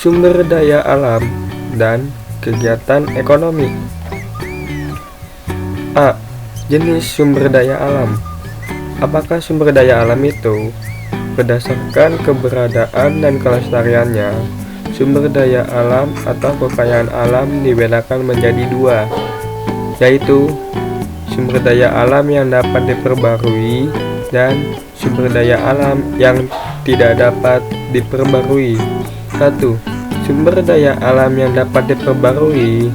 Sumber daya alam dan kegiatan ekonomi. A. Jenis sumber daya alam. Apakah sumber daya alam itu berdasarkan keberadaan dan kelestariannya? Sumber daya alam atau kekayaan alam dibedakan menjadi dua, yaitu sumber daya alam yang dapat diperbarui dan sumber daya alam yang tidak dapat diperbarui. 1. Sumber daya alam yang dapat diperbarui.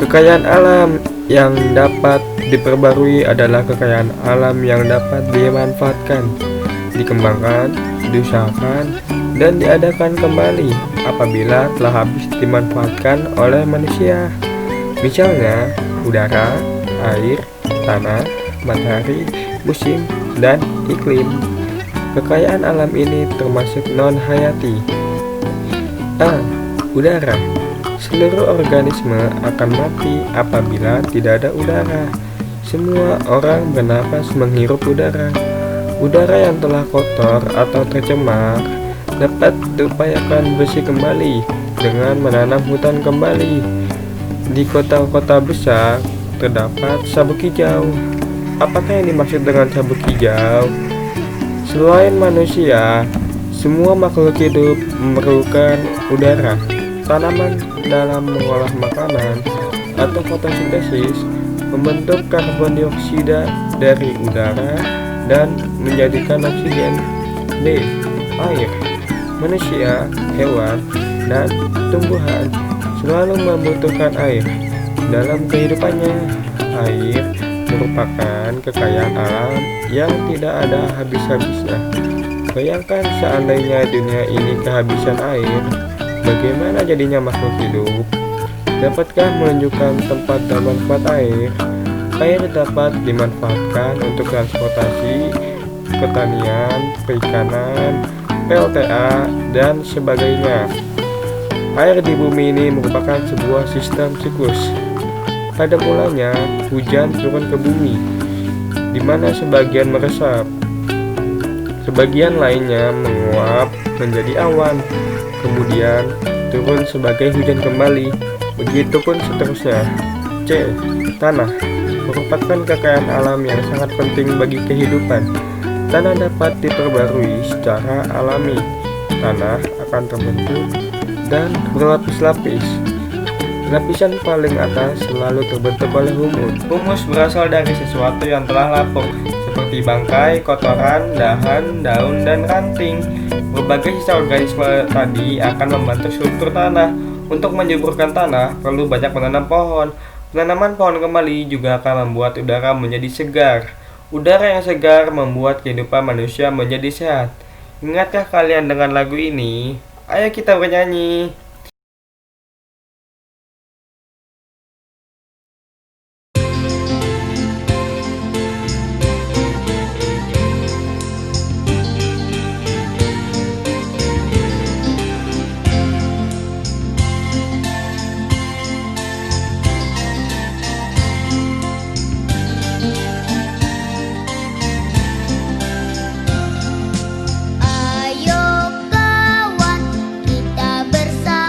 Kekayaan alam yang dapat diperbarui adalah kekayaan alam yang dapat dimanfaatkan, dikembangkan, diusahakan, dan diadakan kembali apabila telah habis dimanfaatkan oleh manusia. Misalnya, udara, air, tanah, matahari, musim, dan iklim. Kekayaan alam ini termasuk non-hayati. A. Udara. Seluruh organisme akan mati apabila tidak ada udara. Semua orang bernapas menghirup udara. Udara yang telah kotor atau tercemar dapat diupayakan bersih kembali dengan menanam hutan kembali. Di kota-kota besar terdapat sabuk hijau. Apakah yang dimaksud dengan sabuk hijau? Selain manusia, semua makhluk hidup memerlukan udara. Tanaman dalam mengolah makanan atau fotosintesis membentuk karbon dioksida dari udara dan menjadikan oksigen. B. Air. Manusia, hewan, dan tumbuhan selalu membutuhkan air dalam kehidupannya. Air merupakan kekayaan alam yang tidak ada habis-habisnya. Bayangkan seandainya dunia ini kehabisan air, bagaimana jadinya makhluk hidup? Dapatkah menunjukkan tempat dan manfaat air? Air dapat dimanfaatkan untuk transportasi, pertanian, perikanan, PLTA, dan sebagainya. Air di bumi ini merupakan sebuah sistem siklus. Pada mulanya, hujan turun ke bumi, di mana sebagian meresap, sebagian lainnya menguap menjadi awan, kemudian turun sebagai hujan kembali. Begitupun seterusnya. C. Tanah merupakan kekayaan alam yang sangat penting bagi kehidupan. Tanah dapat diperbarui secara alami. Tanah akan terbentuk dan berlapis-lapis. Lapisan paling atas selalu terbentuk oleh humus. Humus berasal dari sesuatu yang telah lapuk, seperti bangkai, kotoran, dahan, daun, dan ranting. Berbagai sisa organisme tadi akan membantu struktur tanah. Untuk menyuburkan tanah, perlu banyak menanam pohon. Penanaman pohon kembali juga akan membuat udara menjadi segar. Udara yang segar membuat kehidupan manusia menjadi sehat. Ingatkah kalian dengan lagu ini? Ayo kita bernyanyi. Ayo kawan, kita bersama.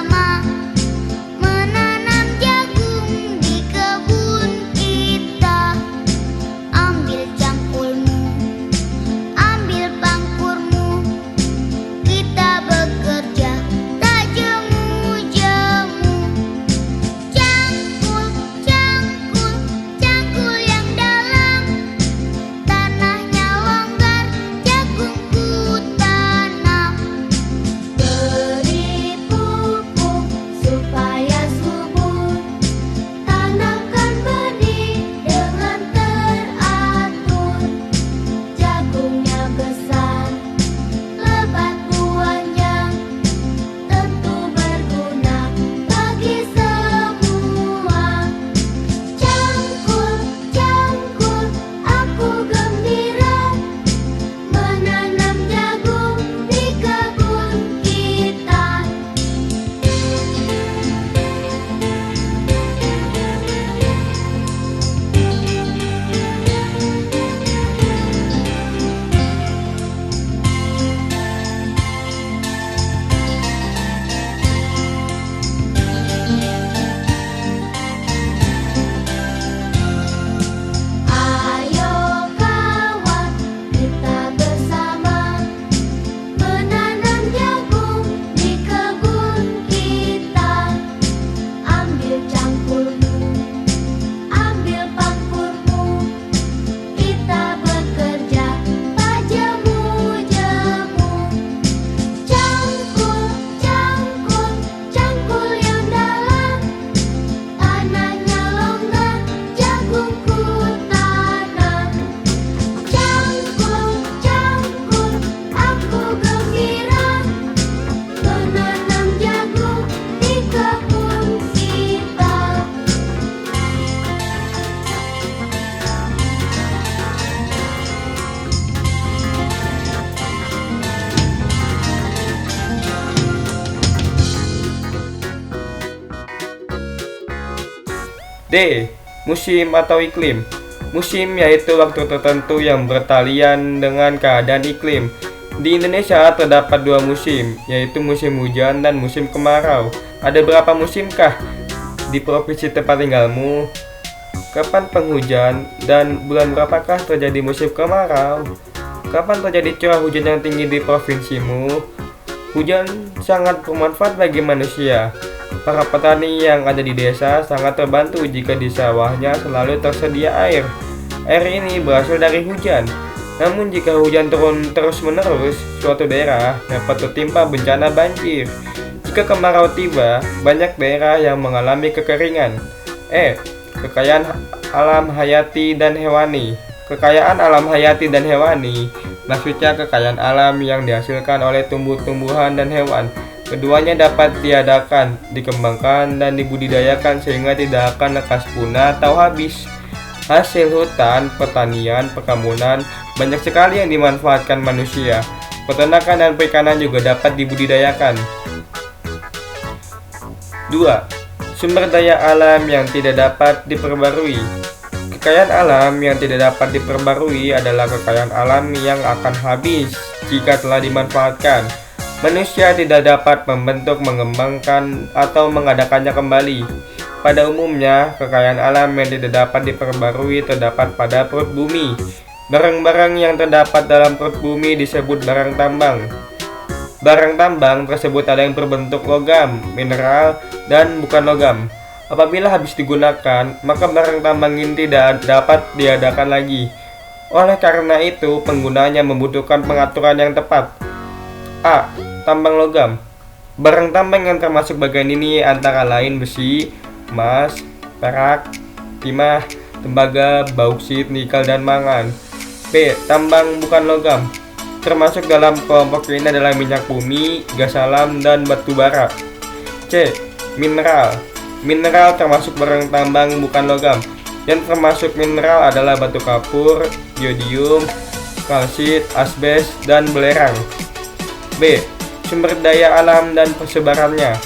D. Musim atau iklim. Musim yaitu waktu tertentu yang bertalian dengan keadaan iklim. Di Indonesia terdapat dua musim, yaitu musim hujan dan musim kemarau. Ada berapa musimkah di provinsi tempat tinggalmu? Kapan penghujan dan bulan berapakah terjadi musim kemarau? Kapan terjadi curah hujan yang tinggi di provinsimu? Hujan sangat bermanfaat bagi manusia. Para petani yang ada di desa sangat terbantu jika di sawahnya selalu tersedia air. Air ini berasal dari hujan. Namun jika hujan turun terus-menerus, suatu daerah dapat tertimpa bencana banjir. Jika kemarau tiba, banyak daerah yang mengalami kekeringan. Kekayaan alam hayati dan hewani. Kekayaan alam hayati dan hewani maksudnya kekayaan alam yang dihasilkan oleh tumbuh-tumbuhan dan hewan. Keduanya dapat diadakan, dikembangkan, dan dibudidayakan sehingga tidak akan lekas punah atau habis. Hasil hutan, pertanian, perkebunan banyak sekali yang dimanfaatkan manusia. Peternakan dan perikanan juga dapat dibudidayakan. 2. Sumber daya alam yang tidak dapat diperbarui. Kekayaan alam yang tidak dapat diperbarui adalah kekayaan alam yang akan habis jika telah dimanfaatkan. Manusia tidak dapat membentuk, mengembangkan, atau mengadakannya kembali. Pada umumnya, kekayaan alam yang tidak dapat diperbarui terdapat pada perut bumi. Barang-barang yang terdapat dalam perut bumi disebut barang tambang. Barang tambang tersebut ada yang berbentuk logam, mineral, dan bukan logam. Apabila habis digunakan, maka barang tambang ini tidak dapat diadakan lagi. Oleh karena itu, penggunanya membutuhkan pengaturan yang tepat. A. Tambang logam. Barang tambang yang termasuk bagian ini antara lain besi, emas, perak, timah, tembaga, bauksit, nikel, dan mangan. B. Tambang bukan logam. Termasuk dalam kelompok ini adalah minyak bumi, gas alam, dan batu bara. C. Mineral. Mineral termasuk barang tambang bukan logam. Yang termasuk mineral adalah batu kapur, iodium, kalsit, asbes, dan belerang. B. Sumber daya alam dan persebarannya.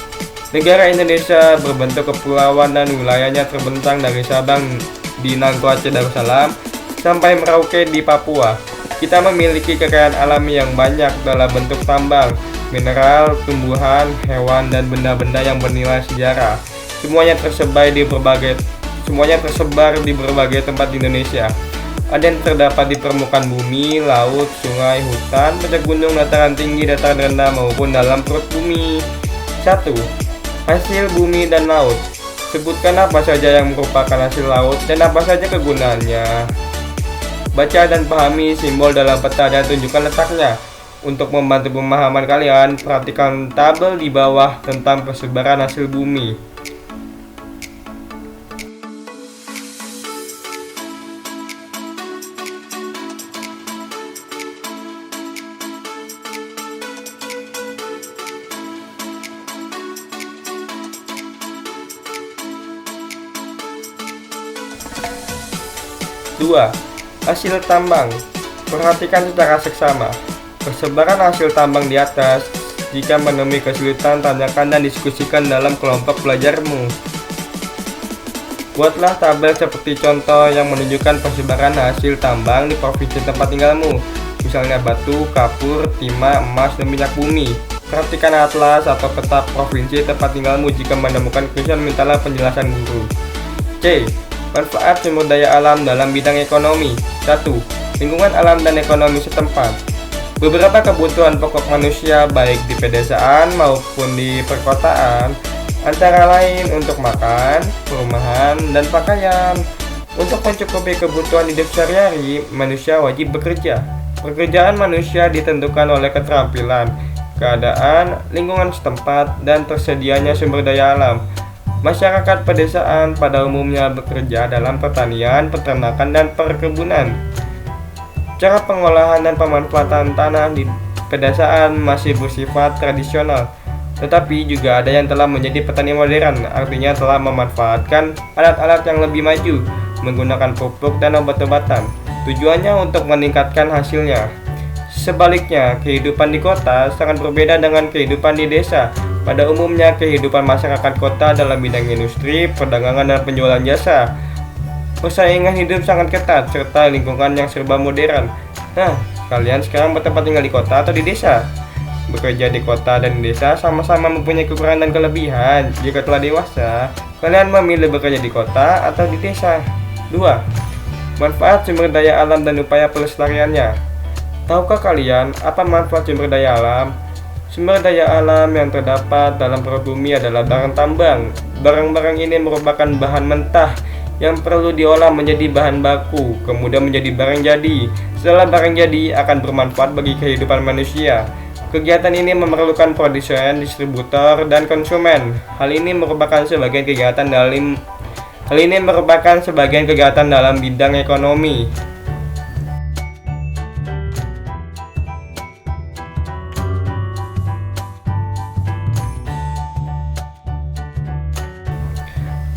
Negara Indonesia berbentuk kepulauan dan wilayahnya terbentang dari Sabang di Nangko Aceh Darussalam sampai Merauke di Papua. Kita memiliki kekayaan alam yang banyak dalam bentuk tambang, mineral, tumbuhan, hewan, dan benda-benda yang bernilai sejarah. Semuanya tersebar di berbagai tempat di Indonesia. Ada yang terdapat di permukaan bumi, laut, sungai, hutan, puncak gunung, dataran tinggi, dataran rendah, maupun dalam perut bumi. 1. Hasil bumi dan laut. Sebutkan apa saja yang merupakan hasil laut dan apa saja kegunaannya. Baca dan pahami simbol dalam peta dan tunjukkan letaknya. Untuk membantu pemahaman kalian, perhatikan tabel di bawah tentang persebaran hasil bumi. Dua. Hasil tambang. Perhatikan secara seksama persebaran hasil tambang di atas. Jika menemui kesulitan, tanyakan dan diskusikan dalam kelompok belajarmu. Buatlah tabel seperti contoh yang menunjukkan persebaran hasil tambang di provinsi tempat tinggalmu. Misalnya batu, kapur, timah, emas, dan minyak bumi. Perhatikan atlas atau peta provinsi tempat tinggalmu. Jika menemukan kesulitan, mintalah penjelasan guru. C. Manfaat sumber daya alam dalam bidang ekonomi. 1. Lingkungan alam dan ekonomi setempat. Beberapa kebutuhan pokok manusia baik di pedesaan maupun di perkotaan antara lain untuk makan, perumahan, dan pakaian. Untuk mencukupi kebutuhan hidup sehari-hari, manusia wajib bekerja. Pekerjaan manusia ditentukan oleh keterampilan, keadaan, lingkungan setempat, dan tersedianya sumber daya alam. Masyarakat pedesaan pada umumnya bekerja dalam pertanian, peternakan, dan perkebunan. Cara pengolahan dan pemanfaatan tanah di pedesaan masih bersifat tradisional, tetapi juga ada yang telah menjadi petani modern, artinya telah memanfaatkan alat-alat yang lebih maju, menggunakan pupuk dan obat-obatan. Tujuannya untuk meningkatkan hasilnya. Sebaliknya, kehidupan di kota sangat berbeda dengan kehidupan di desa. Pada umumnya, kehidupan masyarakat kota dalam bidang industri, perdagangan, dan penjualan jasa. Persaingan hidup sangat ketat, serta lingkungan yang serba modern. Nah, kalian sekarang bertempat tinggal di kota atau di desa? Bekerja di kota dan di desa sama-sama mempunyai kekurangan dan kelebihan. Jika telah dewasa, kalian memilih bekerja di kota atau di desa. 2. Manfaat sumber daya alam dan upaya pelestariannya. Tahukah kalian apa manfaat sumber daya alam? Sumber daya alam yang terdapat dalam perut bumi adalah barang tambang. Barang-barang ini merupakan bahan mentah yang perlu diolah menjadi bahan baku, kemudian menjadi barang jadi. Setelah barang jadi, akan bermanfaat bagi kehidupan manusia. Kegiatan ini memerlukan produsen, distributor, dan konsumen. Hal ini merupakan sebagian kegiatan dalam bidang ekonomi.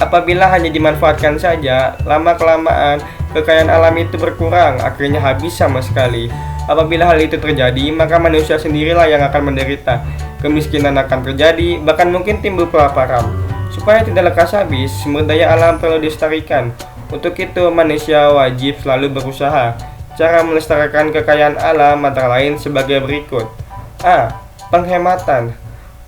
Apabila hanya dimanfaatkan saja, lama-kelamaan kekayaan alam itu berkurang, akhirnya habis sama sekali. Apabila hal itu terjadi, maka manusia sendirilah yang akan menderita. Kemiskinan akan terjadi, bahkan mungkin timbul kelaparan. Supaya tidak lekas habis, sumber daya alam perlu dilestarikan. Untuk itu, manusia wajib selalu berusaha. Cara melestarikan kekayaan alam antara lain sebagai berikut. A. Penghematan.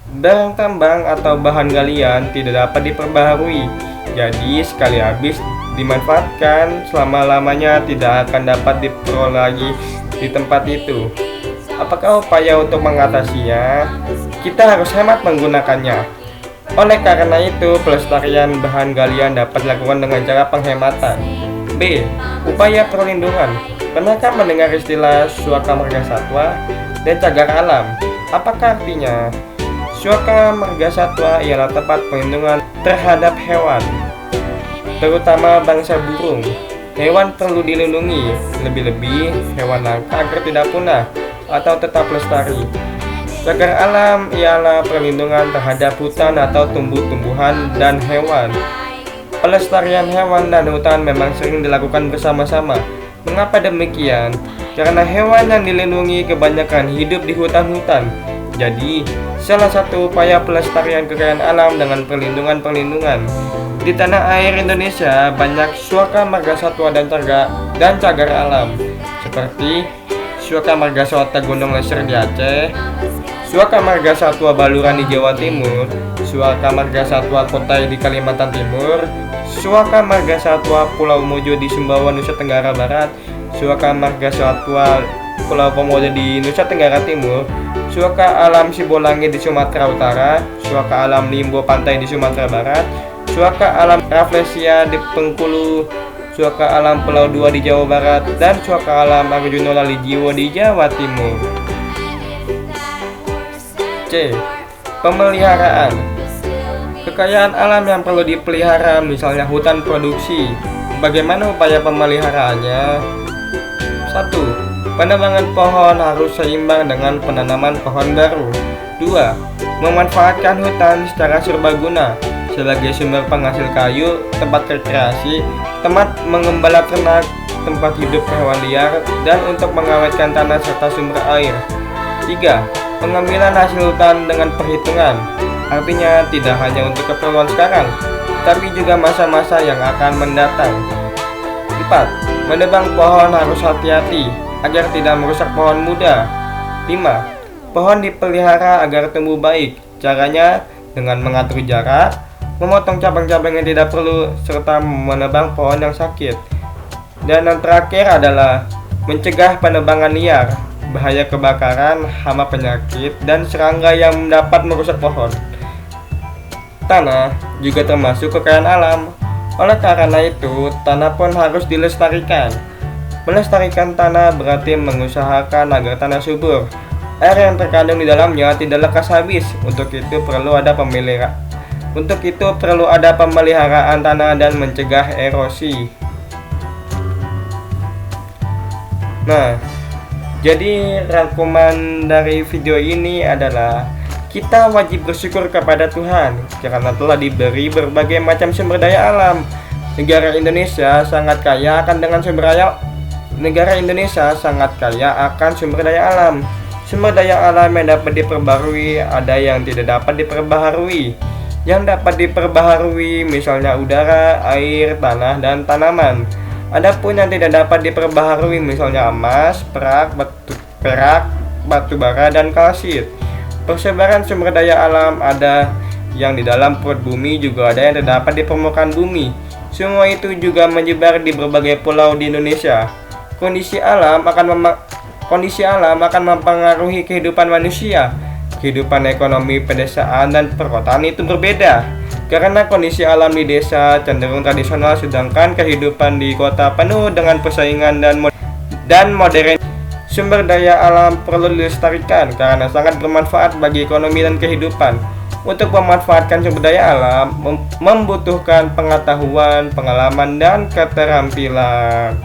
Barang tambang atau bahan galian tidak dapat diperbaharui, jadi sekali habis dimanfaatkan, selama-lamanya tidak akan dapat diperoleh lagi di tempat itu. Apakah upaya untuk mengatasinya? Kita harus hemat menggunakannya. Oleh karena itu, pelestarian bahan galian dapat dilakukan dengan cara penghematan. B. Upaya perlindungan. Pernahkah mendengar istilah Suaka Marga Satwa dan Cagar Alam? Apakah artinya? Suaka Marga Satwa ialah tempat perlindungan terhadap hewan, terutama bangsa burung. Hewan perlu dilindungi, lebih-lebih hewan langka agar tidak punah atau tetap lestari. Cagar alam ialah perlindungan terhadap hutan atau tumbuh-tumbuhan dan hewan. Pelestarian hewan dan hutan memang sering dilakukan bersama-sama. Mengapa demikian? Karena hewan yang dilindungi kebanyakan hidup di hutan-hutan. Jadi, salah satu upaya pelestarian kekayaan alam dengan perlindungan. Di tanah air Indonesia banyak Suaka Marga Satwa dan cagar alam, seperti Suaka Marga Satwa Gunung Leser di Aceh, Suaka Marga Satwa Baluran di Jawa Timur, Suaka Marga Satwa Kotai di Kalimantan Timur, Suaka Marga Satwa Pulau Mojo di Sumbawa, Nusa Tenggara Barat, Suaka Marga Satwa Pulau Komodo di Nusa Tenggara Timur, Suaka Alam Sibolangit di Sumatera Utara, Suaka Alam Limbo Pantai di Sumatera Barat, Suaka Alam Rafflesia di Bengkulu, Suaka Alam Pulau Dua di Jawa Barat, dan Suaka Alam Arjuna Lalijiwo di Jawa Timur. C. Pemeliharaan. Kekayaan alam yang perlu dipelihara, misalnya hutan produksi. Bagaimana upaya pemeliharaannya? 1. Penebangan pohon harus seimbang dengan penanaman pohon baru. 2. Memanfaatkan hutan secara serbaguna sebagai sumber penghasil kayu, tempat rekreasi, tempat mengembala ternak, tempat hidup hewan liar, dan untuk mengawetkan tanah serta sumber air. 3. Pengambilan hasil hutan dengan perhitungan, artinya tidak hanya untuk keperluan sekarang, tapi juga masa-masa yang akan mendatang. 4. Menebang pohon harus hati-hati agar tidak merusak pohon muda. 5. Pohon dipelihara agar tumbuh baik. Caranya dengan mengatur jarak, memotong cabang-cabang yang tidak perlu, serta menebang pohon yang sakit. Dan yang terakhir adalah mencegah penebangan liar, bahaya kebakaran, hama penyakit, dan serangga yang dapat merusak pohon. Tanah juga termasuk kekayaan alam. Oleh karena itu, tanah pun harus dilestarikan. Melestarikan tanah berarti mengusahakan agar tanah subur. Air yang terkandung di dalamnya tidak lekas habis. Untuk itu perlu ada pemeliharaan tanah dan mencegah erosi. Nah, jadi rangkuman dari video ini adalah kita wajib bersyukur kepada Tuhan karena telah diberi berbagai macam sumber daya alam. Negara Indonesia sangat kaya akan sumber daya alam. Sumber daya alam yang dapat diperbarui, ada yang tidak dapat diperbaharui. Yang dapat diperbaharui misalnya udara, air, tanah, dan tanaman. Adapun yang tidak dapat diperbaharui misalnya emas, perak, batu bara, dan kalsit. Persebaran sumber daya alam ada yang di dalam perut bumi, juga ada yang terdapat di permukaan bumi. Semua itu juga menyebar di berbagai pulau di Indonesia. Kondisi alam akan mempengaruhi kehidupan manusia. Kehidupan ekonomi pedesaan dan perkotaan itu berbeda. Karena kondisi alam di desa cenderung tradisional, sedangkan kehidupan di kota penuh dengan persaingan dan modern. Sumber daya alam perlu dilestarikan karena sangat bermanfaat bagi ekonomi dan kehidupan. Untuk memanfaatkan sumber daya alam membutuhkan pengetahuan, pengalaman, dan keterampilan.